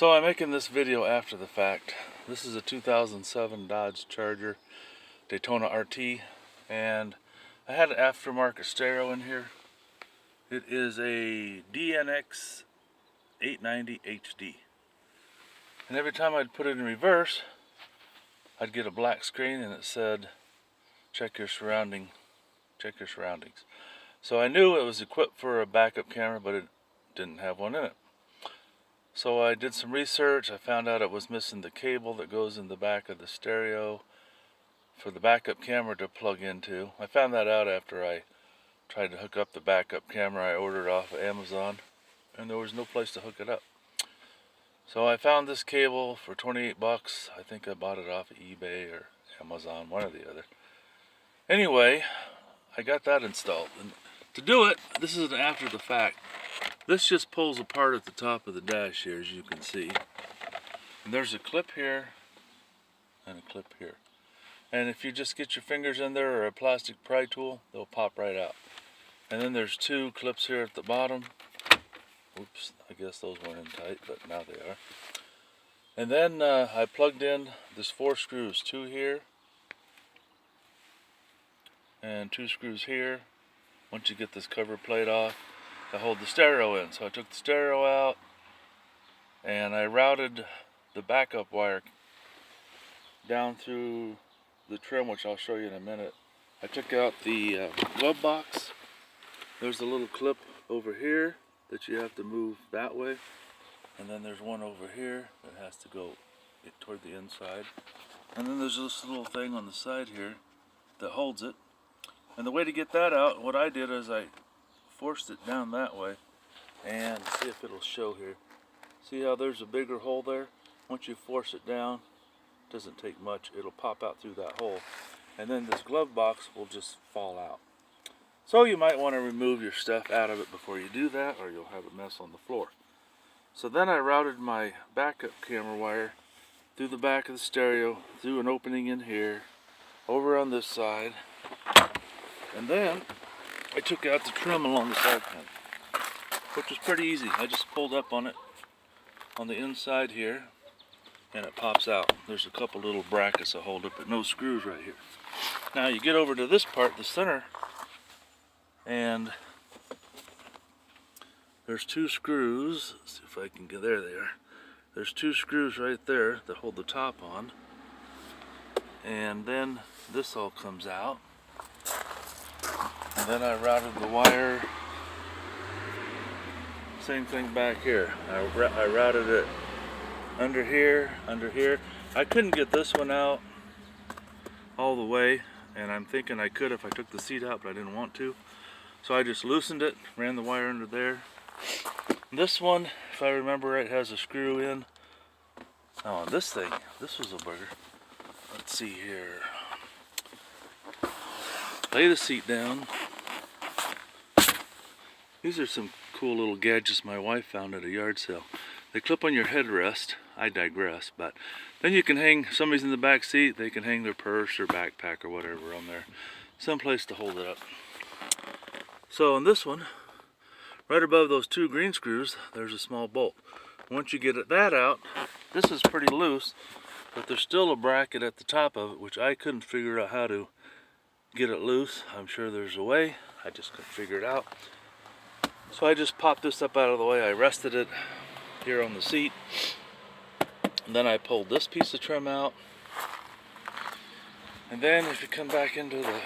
So I'm making this video after the fact. This is a 2007 Dodge Charger Daytona RT, and I had an aftermarket stereo in here. It is a DNX 890 HD. And every time I'd put it in reverse, I'd get a black screen and it said, check your surroundings. So I knew it was equipped for a backup camera, but it didn't have one in it. So I did some research. I found out it was missing the cable that goes in the back of the stereo for the backup camera to plug into. I found that out after I tried to hook up the backup camera I ordered off of Amazon, and there was no place to hook it up. So I found this cable for 28 bucks. I think I bought it off of eBay or Amazon, one or the other. Anyway, I got that installed. And to do it, this is after the fact. This just pulls apart at the top of the dash here, as you can see. And there's a clip here and a clip here. And if you just get your fingers in there or a plastic pry tool, they'll pop right out. And then there's two clips here at the bottom. Oops, I guess those weren't in tight, but now they are. And then I plugged in, there's 4 screws, 2 here and 2 screws here. Once you get this cover plate off, I hold the stereo in. So I took the stereo out and I routed the backup wire down through the trim, which I'll show you in a minute. I took out the glove box. There's a little clip over here that you have to move that way, and then there's one over here that has to go toward the inside, and then there's this little thing on the side here that holds it. And the way to get that out, what I did is I forced it down that way, and see if it'll show here. See how there's a bigger hole there? Once you force it down, it doesn't take much, it'll pop out through that hole, and then this glove box will just fall out. So you might want to remove your stuff out of it before you do that, or you'll have a mess on the floor. So then I routed my backup camera wire through the back of the stereo, through an opening in here, over on this side, and then I took out the trim along the side panel, which was pretty easy. I just pulled up on it on the inside here, and it pops out. There's a couple little brackets that hold it, but no screws right here. Now you get over to this part, the center, and there's 2 screws. Let's see if I can get there. They are. There's 2 screws right there that hold the top on, and then this all comes out. And then I routed the wire. Same thing back here. I routed it under here, under here. I couldn't get this one out all the way, and I'm thinking I could if I took the seat out, but I didn't want to. So I just loosened it, ran the wire under there. This one, if I remember right, has a screw in. Oh, this thing, this was a bugger. Let's see here. Lay the seat down. These are some cool little gadgets my wife found at a yard sale. They clip on your headrest. I digress, but then you can hang, somebody's in the back seat, they can hang their purse or backpack or whatever on there. Someplace to hold it up. So on this one, right above those 2 green screws, there's a small bolt. Once you get that out, this is pretty loose, but there's still a bracket at the top of it, which I couldn't figure out how to get it loose. I'm sure there's a way, I just couldn't figure it out. So I just popped this up out of the way. I rested it here on the seat, and then I pulled this piece of trim out. And then if you come back into the